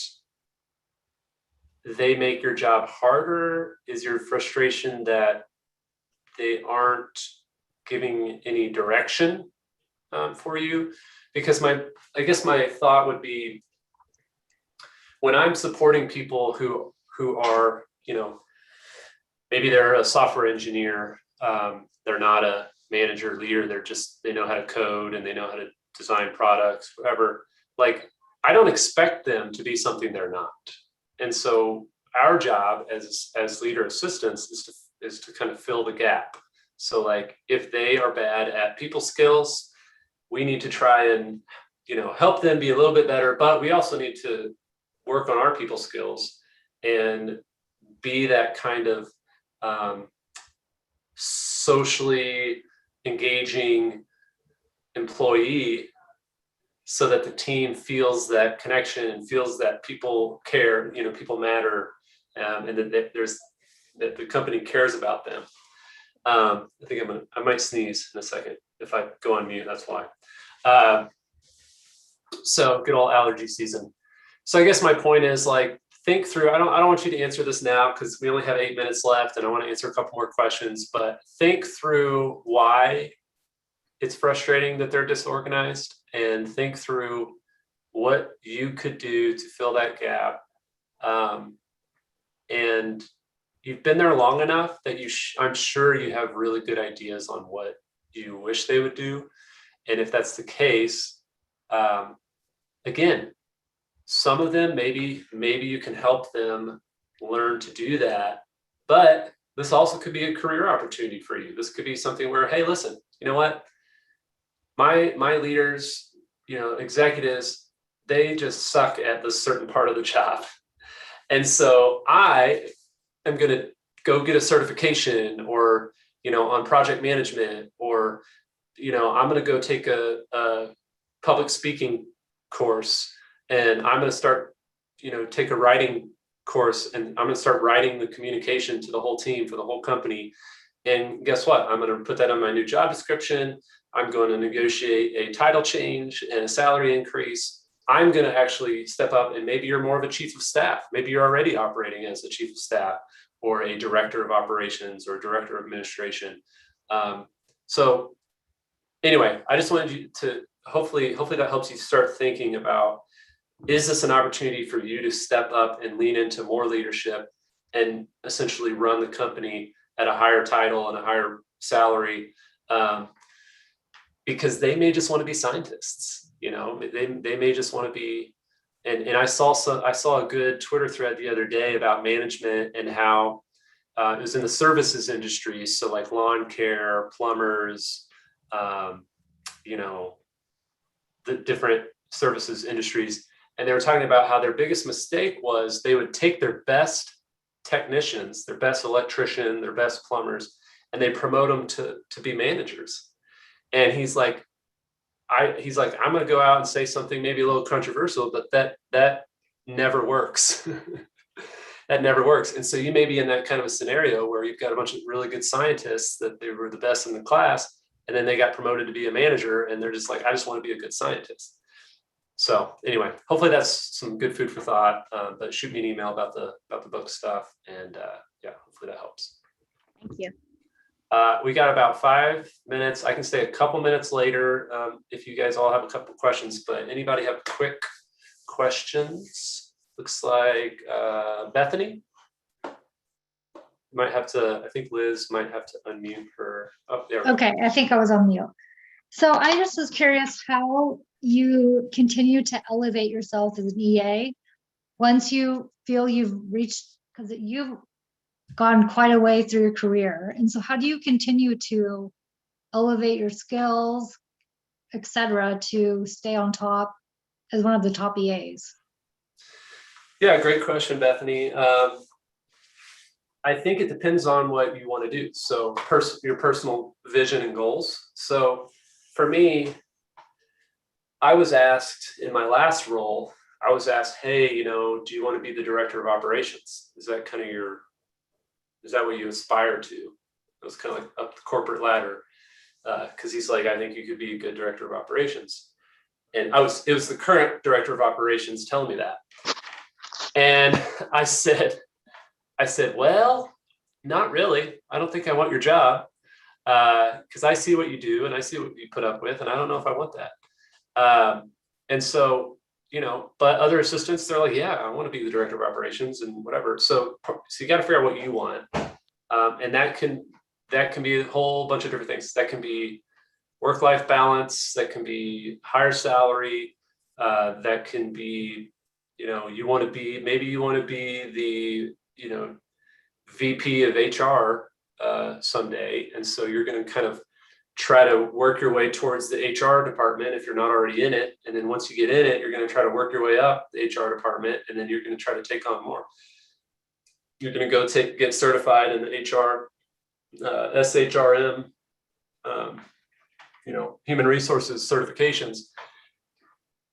they make your job harder? Is your frustration that they aren't giving any direction for you? Because I guess my thought would be, when I'm supporting people who are, maybe they're a software engineer, they're not a manager, leader, they know how to code and they know how to design products, whatever. Like, I don't expect them to be something they're not. And so our job as leader assistants is to kind of fill the gap. So like, if they are bad at people skills, we need to try and, help them be a little bit better, but we also need to work on our people skills and be that kind of socially engaging employee, so that the team feels that connection and feels that people care, people matter, and that that the company cares about them. I think I might sneeze in a second. If I go on mute, that's why. So good old allergy season. So I guess my point is, like, think through, I don't want you to answer this now because we only have 8 minutes left and I want to answer a couple more questions, but think through why it's frustrating that they're disorganized, and think through what you could do to fill that gap. And you've been there long enough that I'm sure you have really good ideas on what you wish they would do. And if that's the case, again, some of them, maybe you can help them learn to do that. But this also could be a career opportunity for you. This could be something where, hey, listen, you know what? My leaders, executives, they just suck at this certain part of the job. And so I am going to go get a certification or, on project management, or, I'm going to go take a public speaking course, and I'm going to start, take a writing course, and I'm going to start writing the communication to the whole team for the whole company. And guess what? I'm going to put that on my new job description. I'm going to negotiate a title change and a salary increase. I'm going to actually step up, and maybe you're more of a chief of staff. Maybe you're already operating as a chief of staff or a director of operations or director of administration. So anyway, I just wanted you to hopefully that helps you start thinking about, is this an opportunity for you to step up and lean into more leadership and essentially run the company at a higher title and a higher salary? Because they may just want to be scientists, they may just want to be, and I saw a good Twitter thread the other day about management and how it was in the services industry. So like lawn care, plumbers, the different services industries. And they were talking about how their biggest mistake was they would take their best technicians, their best electrician, their best plumbers, and they promote them to be managers. And he's like, I'm going to go out and say something maybe a little controversial, but that never works. That never works. And so you may be in that kind of a scenario where you've got a bunch of really good scientists that they were the best in the class, and then they got promoted to be a manager, and they're just like, I just want to be a good scientist. So anyway, hopefully that's some good food for thought. But shoot me an email about the book stuff, and hopefully that helps. Thank you. We got about 5 minutes. I can stay a couple minutes later if you guys all have a couple questions, but anybody have quick questions? Looks like Bethany might have to, I think Liz might have to unmute her. Oh, there we go. Okay, I think I was on mute. So I just was curious how you continue to elevate yourself as an EA once you feel you've reached, because you've gone quite a way through your career. And so how do you continue to elevate your skills, etc., to stay on top as one of the top EAs? Yeah, great question, Bethany. I think it depends on what you want to do. So your personal vision and goals. So for me, I was asked in my last role, hey, do you want to be the director of operations? Is that kind of is that what you aspire to? It was kind of like up the corporate ladder. Cause he's like, I think you could be a good director of operations. And it was the current director of operations telling me that. And I said, well, not really. I don't think I want your job. Cause I see what you do and I see what you put up with, and I don't know if I want that. And so, but other assistants, they're like, yeah, I want to be the director of operations and whatever. So you got to figure out what you want. And that can be a whole bunch of different things. That can be work-life balance. That can be higher salary. That can be, maybe you want to be the, VP of HR someday. And so you're going to kind of try to work your way towards the HR department if you're not already in it. And then once you get in it, you're going to try to work your way up the HR department, and then you're going to try to take on more. You're going to go get certified in the HR, SHRM, human resources certifications.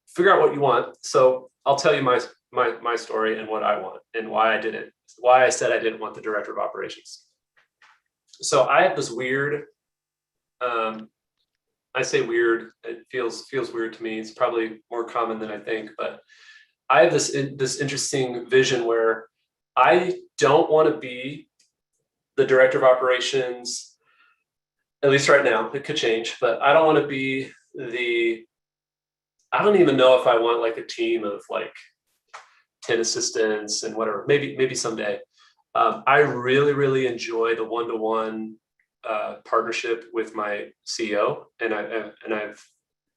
Figure out what you want. So I'll tell you my story and what I want and why I did it. Why I said I didn't want the director of operations. So I have this weird, I say weird, it feels weird to me. It's probably more common than I think, but I have this interesting vision where I don't want to be the director of operations, at least right now. It could change, but I don't want to be I don't even know if I want like a team of like 10 assistants and whatever, maybe someday. I really, really enjoy the one-to-one partnership with my CEO. And I've,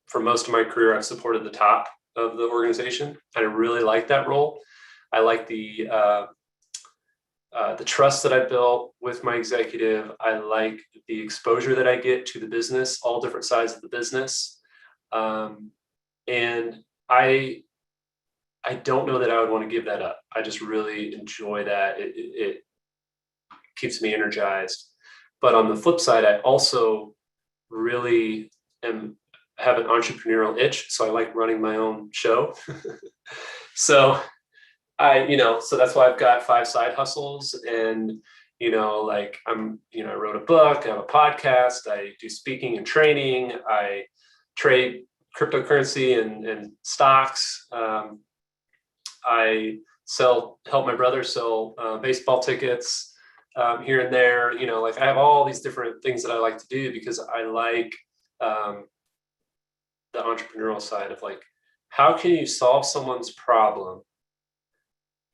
for most of my career, I've supported the top of the organization. I really like that role. I like the trust that I built with my executive. I like the exposure that I get to the business, all different sides of the business. And I don't know that I would want to give that up. I just really enjoy that. It keeps me energized. But on the flip side, I also really have an entrepreneurial itch. So I like running my own show. So so that's why I've got 5 side hustles, and, like I wrote a book, I have a podcast, I do speaking and training, I trade cryptocurrency and stocks. I help my brother sell baseball tickets here and there. Like I have all these different things that I like to do because I like the entrepreneurial side of like, how can you solve someone's problem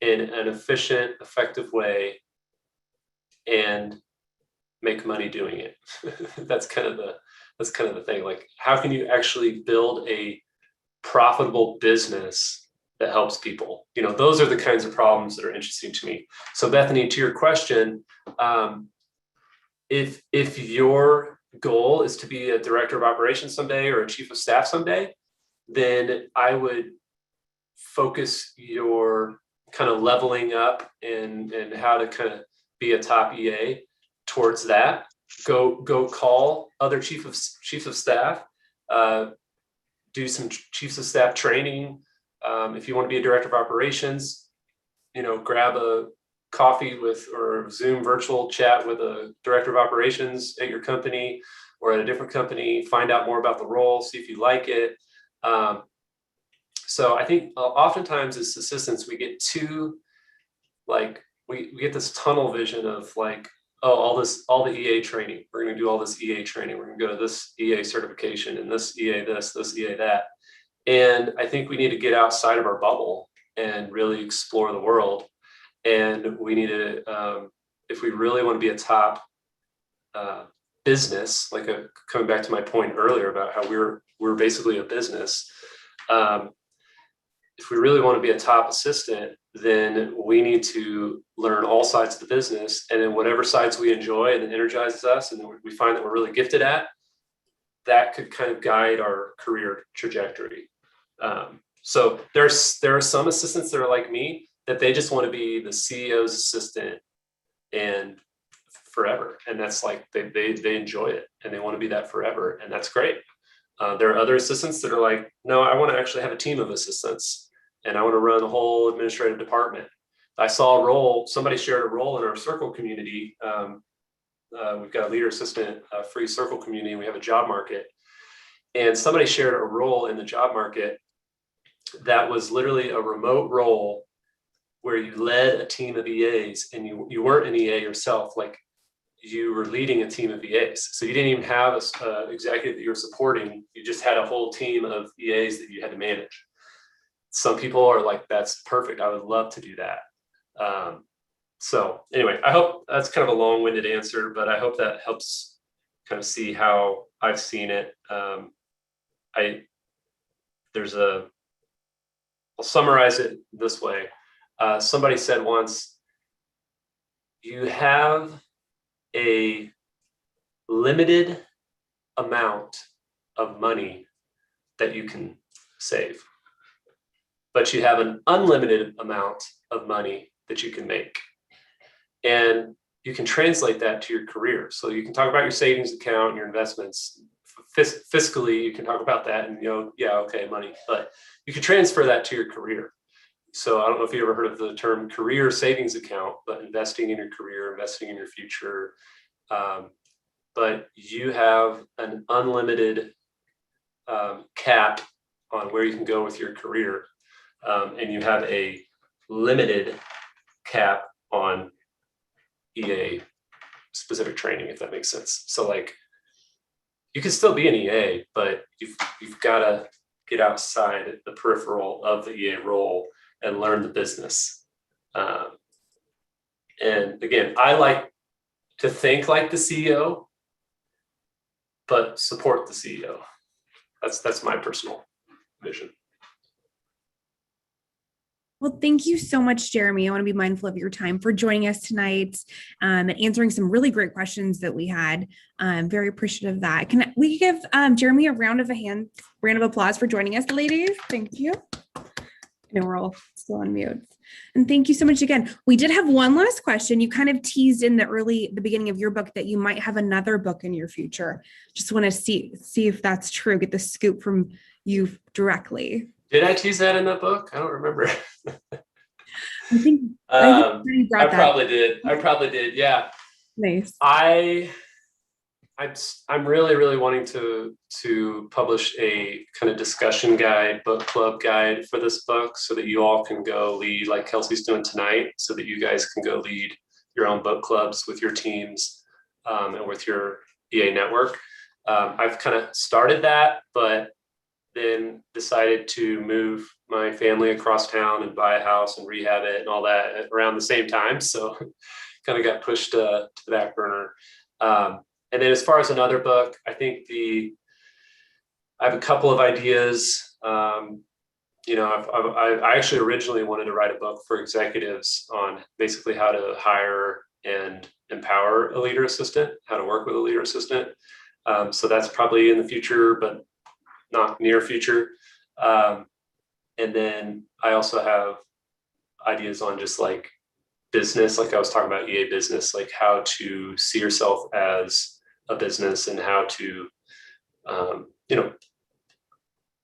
in an efficient, effective way and make money doing it? That's kind of the thing. Like, how can you actually build a profitable business that helps people? Those are the kinds of problems that are interesting to me. So Bethany, to your question, if your goal is to be a director of operations someday or a chief of staff someday, then I would focus your kind of leveling up and how to kind of be a top EA towards that. Go call other chiefs of staff, do some chiefs of staff training. If you want to be a director of operations, grab a coffee or Zoom virtual chat with a director of operations at your company or at a different company, find out more about the role, see if you like it. So I think oftentimes as assistants, we get too, like, we get this tunnel vision of like, all the EA training. We're going to do all this EA training. We're going to go to this EA certification and this EA this EA that. And I think we need to get outside of our bubble and really explore the world. And we need to, if we really want to be a top business, like coming back to my point earlier about how we're basically a business. If we really want to be a top assistant, then we need to learn all sides of the business, and then whatever sides we enjoy and energizes us and we find that we're really gifted at, that could kind of guide our career trajectory. So there are some assistants that are like me, that they just want to be the CEO's assistant and forever. And that's like, they enjoy it and they want to be that forever. And that's great. There are other assistants that are like, no, I want to actually have a team of assistants and I want to run a whole administrative department. I saw a role, somebody shared a role in our circle community. We've got a leader assistant, free circle community, and we have a job market. And somebody shared a role in the job market that was literally a remote role where you led a team of EAs, and you weren't an EA yourself, like you were leading a team of EAs. So you didn't even have an executive that you were supporting. You just had a whole team of EAs that you had to manage. Some people are like, that's perfect. I would love to do that. So anyway, I hope that's kind of a long-winded answer, but I hope that helps kind of see how I've seen it. I'll summarize it this way. Somebody said once, you have a limited amount of money that you can save, but you have an unlimited amount of money that you can make. And you can translate that to your career. So you can talk about your savings account, your investments. Fiscally, you can talk about that and yeah, okay, money, but you can transfer that to your career. So I don't know if you ever heard of the term career savings account, but investing in your career, investing in your future. But you have an unlimited cap on where you can go with your career. and you have a limited cap on EA specific training, if that makes sense. So like, you can still be an EA, but you've got to get outside the peripheral of the EA role and learn the business. And again, I like to think like the CEO, but support the CEO. That's my personal vision. Well, thank you so much, Jeremy. I want to be mindful of your time for joining us tonight and answering some really great questions that we had. I'm very appreciative of that. Can we give Jeremy a round of applause for joining us, ladies? Thank you. I know we're all still on mute. And thank you so much again. We did have one last question. You kind of teased in the beginning of your book that you might have another book in your future. Just want to see if that's true, get the scoop from you directly. Did I tease that in that book? I don't remember. I think I probably did. Yeah. Nice. I'm really, really wanting to publish a kind of discussion guide, book club guide for this book, so that you all can go lead, like Kelsey's doing tonight, so that you guys can go lead your own book clubs with your teams and with your EA network. I've kind of started that, but then decided to move my family across town and buy a house and rehab it and all that around the same time. So kind of got pushed to the back burner. And then as far as another book, I think I have a couple of ideas. I actually originally wanted to write a book for executives on basically how to hire and empower a leader assistant, how to work with a leader assistant. So that's probably in the future, but not near future. And then I also have ideas on just like business, like I was talking about EA business, like how to see yourself as a business and how to,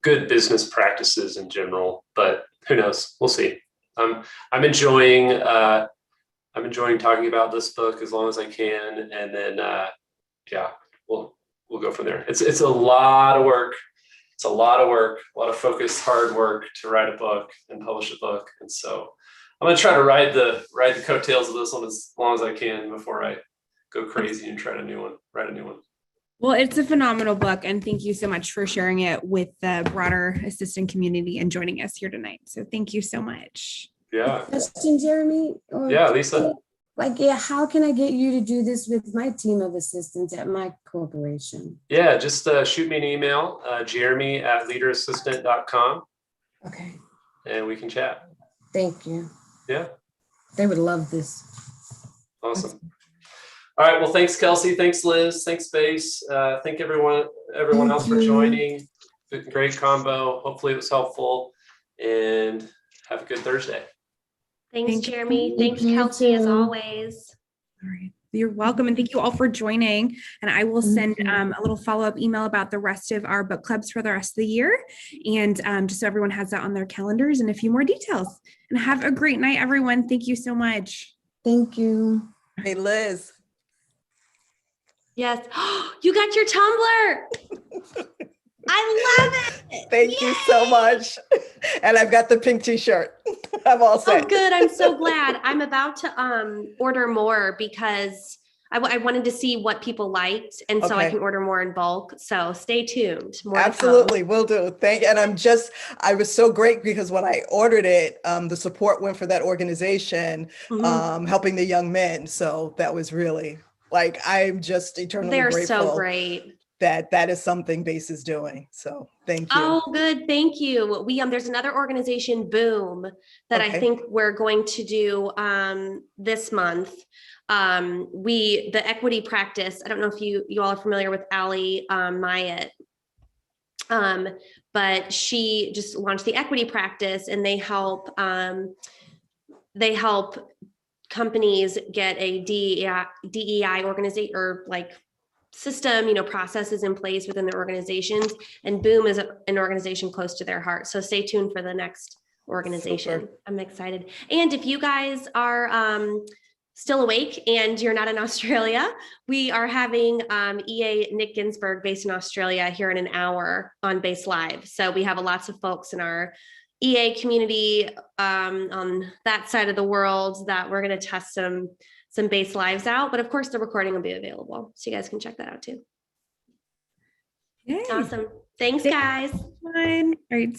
good business practices in general, but who knows, we'll see. I'm enjoying talking about this book as long as I can. And then, we'll go from there. It's a lot of work. It's a lot of focused, hard work to write a book and publish a book. And so I'm going to try to ride the coattails of this one as long as I can before I go crazy and write a new one. Well, it's a phenomenal book, and thank you so much for sharing it with the broader assistant community and joining us here tonight. So thank you so much. Yeah. Question, Jeremy? Yeah, Lisa. How can I get you to do this with my team of assistants at my corporation? Yeah, just shoot me an email, jeremy@leaderassistant.com. Okay. And we can chat. Thank you. Yeah. They would love this. Awesome. All right. Well, thanks, Kelsey. Thanks, Liz. Thanks, Base. Thank everyone else for joining. Great combo. Hopefully it was helpful. And have a good Thursday. Thanks, Jeremy. Thanks, Kelsey, as always. All right. You're welcome. And thank you all for joining. And I will send a little follow-up email about the rest of our book clubs for the rest of the year. And just so everyone has that on their calendars and a few more details. And have a great night, everyone. Thank you so much. Thank you. Hey, Liz. Yes. You got your Tumblr. I love it. Thank you so much. And I've got the pink t-shirt. I'm all set. Oh, good. I'm so glad. I'm about to order more because I wanted to see what people liked. And so I can order more in bulk. So stay tuned. Absolutely. Will do. And I was so great because when I ordered it, the support went for that organization, helping the young men. So that was really I'm just eternally grateful. They're so great. That is something Base is doing. So thank you. Oh, good. Thank you. There's another organization, Boom, that I think we're going to do this month. The equity practice. I don't know if you all are familiar with Ali Myatt, but she just launched the equity practice, and they help companies get a DEI organization or system, processes in place within their organizations. And Boom is an organization close to their heart. So stay tuned for the next organization. Super. I'm excited. And if you guys are still awake and you're not in Australia, we are having EA Nick Ginsburg based in Australia here in an hour on Base Live. So we have lots of folks in our EA community on that side of the world that we're going to test some base lives out. But of course, the recording will be available, so you guys can check that out too. Yay. Awesome. Thanks, guys. All right, take